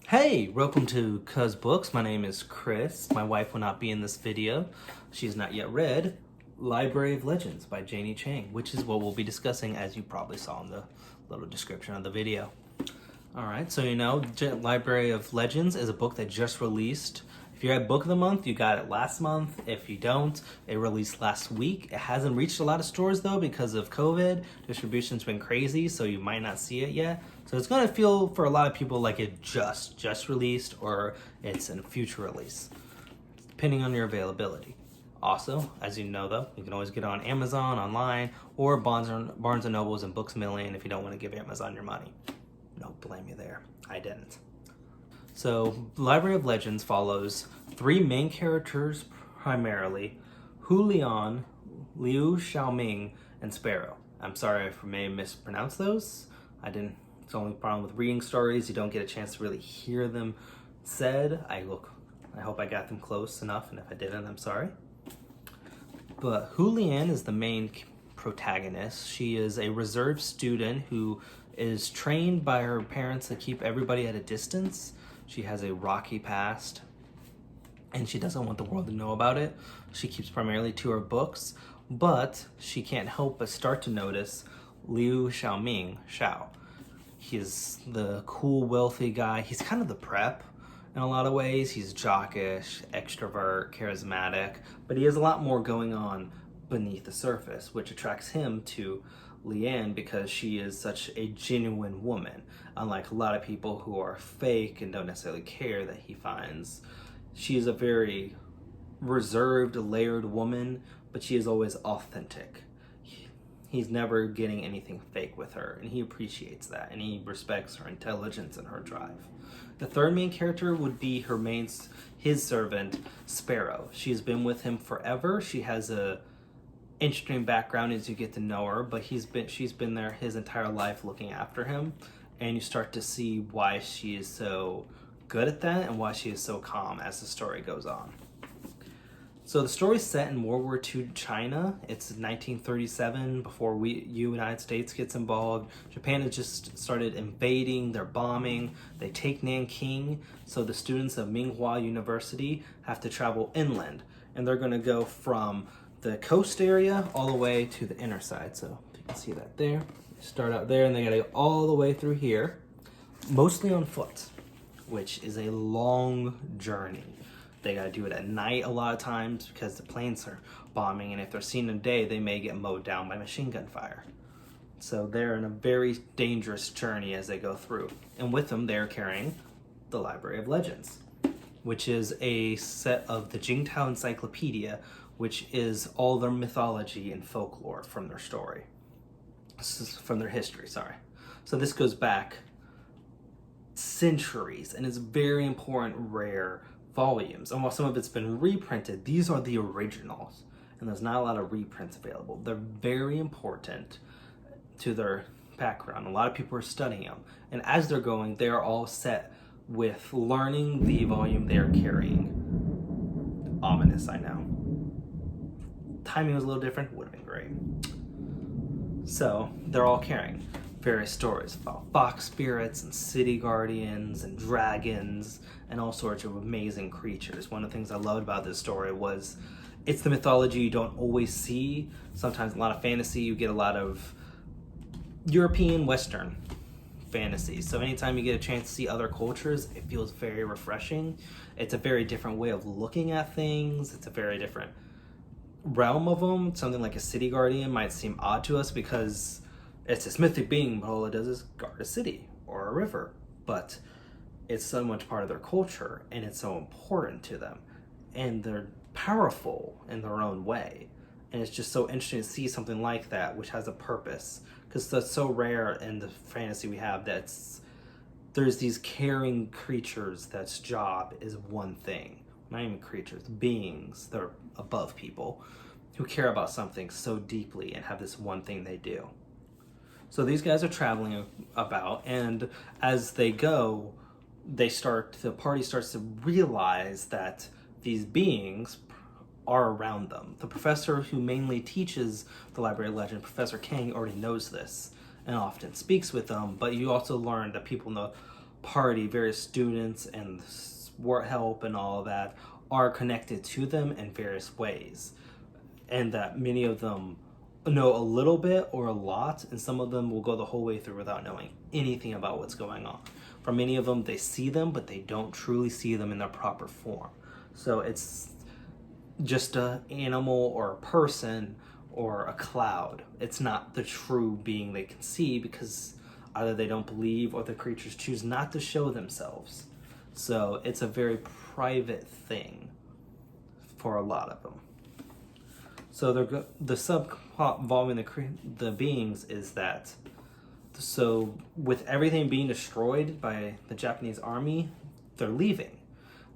Hey, welcome to Cuz Books. My name is Chris. My wife will not be in this video. She's not yet read Library of Legends by Janie Chang, which is what we'll be discussing, as you probably saw in the little description of the video. Alright, so Library of Legends is a book that just released. If you're at Book of the Month, you got it last month. If you don't, it released last week. It hasn't reached a lot of stores though because of COVID. Distribution's been crazy, so you might not see it yet. So it's gonna feel for a lot of people like it just released or it's in a future release, depending on your availability. Also, as you know though, you can always get it on Amazon, online, or Barnes and Nobles and Books A Million if you don't want to give Amazon your money. No blame you there. I didn't. So, Library of Legends follows three main characters primarily: Hu Lian, Liu Xiaoming, and Sparrow. I'm sorry if I may have mispronounced those. I didn't. It's the only problem with reading stories. You don't get a chance to really hear them said. I hope I got them close enough, and if I didn't, I'm sorry. But Hu Lian is the main protagonist. She is a reserve student who is trained by her parents to keep everybody at a distance. She has a rocky past, and she doesn't want the world to know about it. She keeps primarily to her books, but she can't help but start to notice Liu Xiaoming, Xiao. He's the cool, wealthy guy. He's kind of the prep in a lot of ways. He's jockish, extrovert, charismatic, but he has a lot more going on beneath the surface, which attracts him to Lian because she is such a genuine woman. Unlike a lot of people who are fake and don't necessarily care that he finds, she is a very reserved, layered woman, but she is always authentic. He's never getting anything fake with her, and he appreciates that, and he respects her intelligence and her drive. The third main character would be his servant, Sparrow. She's been with him forever. She has a interesting background as you get to know her, but she's been there his entire life looking after him, and you start to see why she is so good at that and why she is so calm as the story goes on. So the story's set in World War II China. It's 1937, before United States gets involved. Japan has just started invading, they're bombing, they take Nanking, so the students of Minghua University have to travel inland, and they're gonna go from the coast area all the way to the inner side. So you can see that there. They start out there and they gotta go all the way through here, mostly on foot, which is a long journey. They gotta do it at night a lot of times because the planes are bombing, and if they're seen in the day, they may get mowed down by machine gun fire. So they're in a very dangerous journey as they go through. And with them, they're carrying the Library of Legends, which is a set of the Jingtao Encyclopedia, which is all their mythology and folklore from their story. From their history, sorry. So this goes back centuries, and it's very important, rare volumes. And while some of it's been reprinted, these are the originals, and there's not a lot of reprints available. They're very important to their background. A lot of people are studying them, and as they're going, they are all set with learning the volume they are carrying. Ominous, I know. Timing was a little different, would have been great. So they're all carrying various stories about fox spirits and city guardians and dragons and all sorts of amazing creatures. One of the things I loved about this story was it's the mythology you don't always see. Sometimes a lot of fantasy, you get a lot of European Western fantasy. So anytime you get a chance to see other cultures, it feels very refreshing. It's a very different way of looking at things. It's a very different realm of them. Something like a city guardian might seem odd to us because it's this mythic being, but all it does is guard a city or a river. But it's so much part of their culture, and it's so important to them, and they're powerful in their own way. And it's just so interesting to see something like that, which has a purpose, because that's so rare in the fantasy we have. There's these caring creatures that's job is one thing. Not even creatures, beings that are above people who care about something so deeply and have this one thing they do. So these guys are traveling about, and as they go, the party starts to realize that these beings are around them. The professor who mainly teaches the Library of Legend, Professor Kang, already knows this and often speaks with them, but you also learn that people party, various students and sport help and all of that are connected to them in various ways, and that many of them know a little bit or a lot, and some of them will go the whole way through without knowing anything about what's going on. For many of them, they see them, but they don't truly see them in their proper form. So it's just an animal or a person or a cloud. It's not the true being they can see, because either they don't believe or the creatures choose not to show themselves. So it's a very private thing for a lot of them. So the subplot involving the beings is that, so with everything being destroyed by the Japanese army, they're leaving.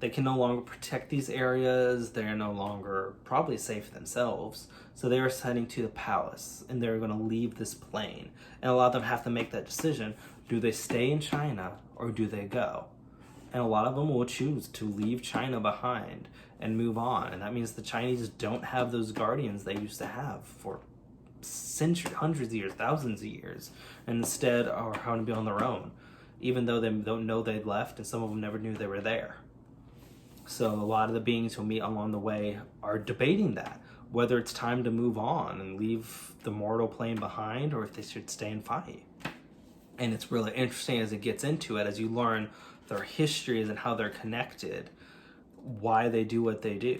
They can no longer protect these areas. They're no longer probably safe themselves. So they are heading to the palace, and they're going to leave this plane. And a lot of them have to make that decision. Do they stay in China or do they go? And a lot of them will choose to leave China behind and move on. And that means the Chinese don't have those guardians they used to have for centuries, hundreds of years, thousands of years, and instead are having to be on their own, even though they don't know they left, and some of them never knew they were there. So a lot of the beings who meet along the way are debating that, whether it's time to move on and leave the mortal plane behind, or if they should stay and fight. And it's really interesting as it gets into it, as you learn their histories and how they're connected, why they do what they do.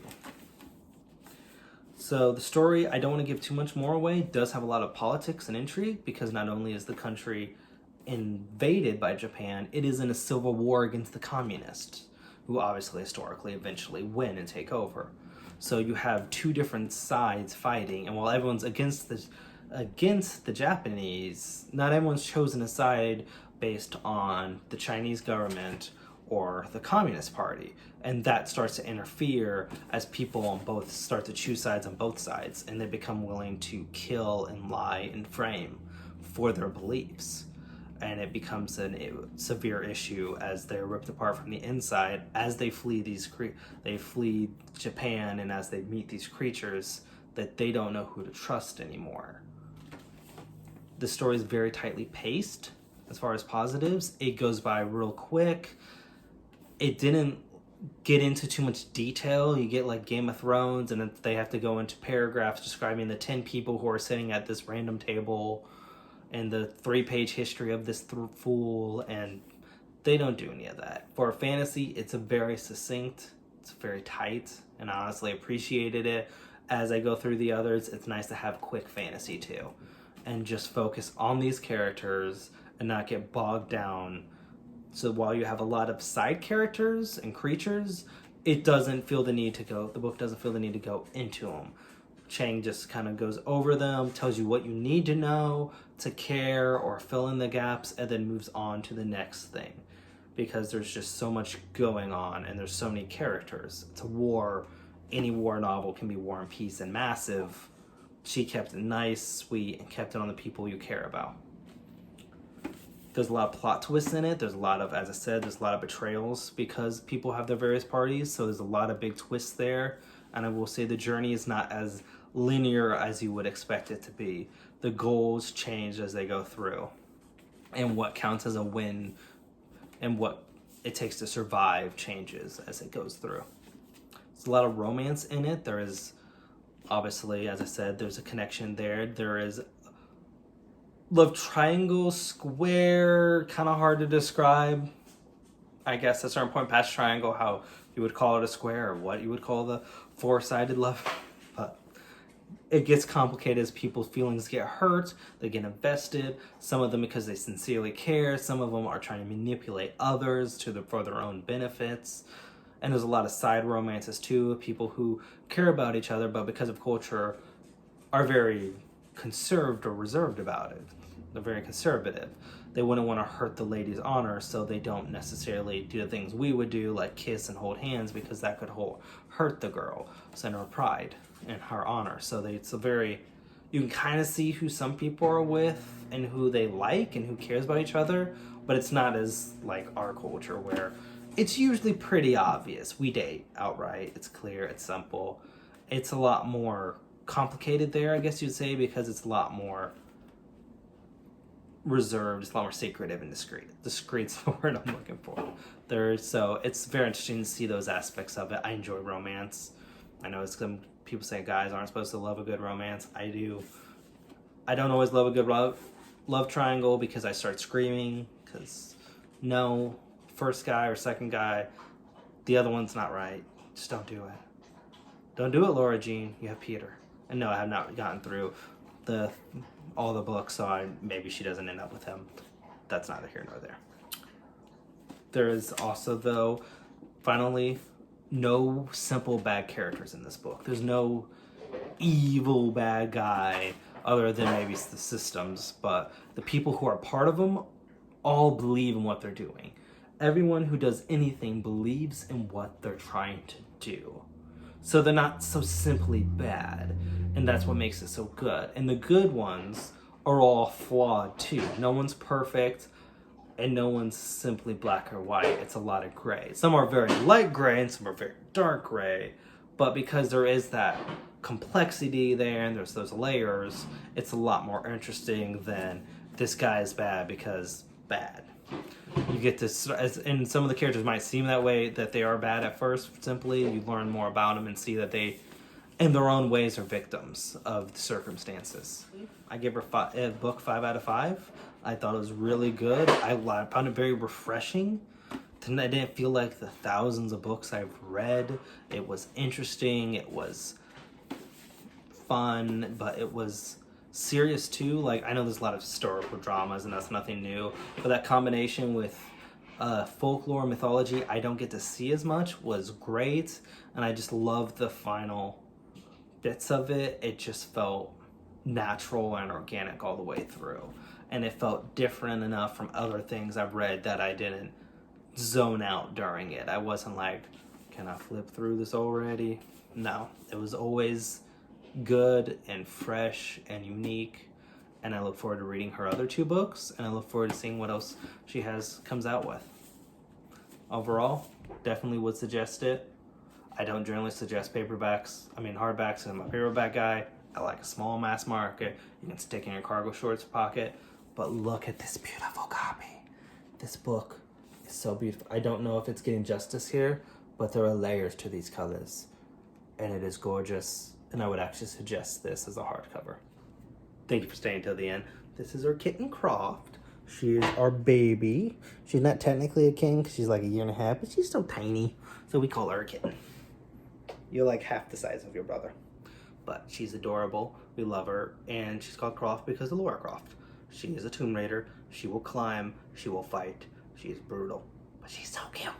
So the story, I don't want to give too much more away, does have a lot of politics and intrigue, because not only is the country invaded by Japan, it is in a civil war against the communists, who obviously historically eventually win and take over. So you have two different sides fighting, and while everyone's against the Japanese, not everyone's chosen a side based on the Chinese government or the Communist Party. And that starts to interfere as people on both start to choose sides on both sides, and they become willing to kill and lie and frame for their beliefs. And it becomes a severe issue as they're ripped apart from the inside, as they flee they flee Japan, and as they meet these creatures that they don't know who to trust anymore. The story is very tightly paced as far as positives. It goes by real quick. It didn't get into too much detail. You get like Game of Thrones, and then they have to go into paragraphs describing the 10 people who are sitting at this random table and the 3-page history of this fool, and they don't do any of that. For a fantasy, it's a very succinct, it's very tight, and I honestly appreciated it. As I go through the others, it's nice to have quick fantasy too, and just focus on these characters and not get bogged down. So while you have a lot of side characters and creatures, it doesn't feel the need to go, the book doesn't feel the need to go into them. Chang just kind of goes over them, tells you what you need to know to care or fill in the gaps, and then moves on to the next thing, because there's just so much going on and there's so many characters. It's a war. Any war novel can be War and Peace and massive. She kept it nice, sweet, and kept it on the people you care about. There's a lot of plot twists in it. There's a lot of, as I said, there's a lot of betrayals because people have their various parties. So there's a lot of big twists there. And I will say the journey is not as linear as you would expect it to be. The goals change as they go through, and what counts as a win and what it takes to survive changes as it goes through. There's a lot of romance in it. There is, obviously, as I said, there's a connection there. There is love triangle, square, kind of hard to describe. I guess at a certain point past triangle, how you would call it a square, or what you would call the four-sided love. But it gets complicated as people's feelings get hurt, they get invested, some of them because they sincerely care, some of them are trying to manipulate others for their own benefits. And there's a lot of side romances too, people who care about each other, but because of culture are very conserved or reserved about it. They're very conservative. They wouldn't want to hurt the lady's honor, so they don't necessarily do the things we would do, like kiss and hold hands, because that could hurt the girl and her pride and her honor. So it's a very, you can kind of see who some people are with and who they like and who cares about each other, but it's not as like our culture where it's usually pretty obvious. We date outright. It's clear. It's simple. It's a lot more complicated there, I guess you'd say, because it's a lot more reserved, it's a lot more secretive and discreet. Discreet's the word I'm looking for. So it's very interesting to see those aspects of it. I enjoy romance. I know some people say guys aren't supposed to love a good romance. I do. I don't always love a good love triangle because I start screaming because no, first guy or second guy, the other one's not right. Just don't do it. Don't do it, Laura Jean. You have Peter. And no, I have not gotten through all the books, so maybe she doesn't end up with him. That's neither here nor there. There is also, though, finally, no simple bad characters in this book. There's no evil bad guy other than maybe the systems, but the people who are part of them all believe in what they're doing. Everyone who does anything believes in what they're trying to do. So they're not so simply bad, and that's what makes it so good. And the good ones are all flawed too. No one's perfect, and no one's simply black or white. It's a lot of gray. Some are very light gray, and some are very dark gray. But because there is that complexity there, and there's those layers, it's a lot more interesting than this guy is bad because bad. You get to, and some of the characters might seem that way, that they are bad at first, simply. You learn more about them and see that they, in their own ways, are victims of the circumstances. I give her a book 5 out of 5. I thought it was really good. I found it very refreshing. I didn't feel like the thousands of books I've read. It was interesting. It was fun, but it was serious too. Like, I know there's a lot of historical dramas and that's nothing new, but that combination with folklore mythology I don't get to see as much was great, and I just loved the final bits of it. It just felt natural and organic all the way through, and it felt different enough from other things I've read that I didn't zone out during it. I wasn't like, can I flip through this already? No, it was always good and fresh and unique, and I look forward to reading her other 2 books, and I look forward to seeing what else she comes out with. Overall, definitely would suggest it. I don't generally suggest hardbacks. I'm a paperback guy. I like a small mass market you can stick in your cargo shorts pocket. But look at this beautiful copy. This book is so beautiful. I don't know if it's getting justice here, but there are layers to these colors, and it is gorgeous. And I would actually suggest this as a hardcover. Thank you for staying till the end. This is our kitten Croft. She is our baby. She's not technically a kitten because she's like a 1.5 years, but she's so tiny. So we call her a kitten. You're like half the size of your brother. But she's adorable. We love her. And she's called Croft because of Lara Croft. She is a Tomb Raider. She will climb. She will fight. She is brutal. But she's so cute.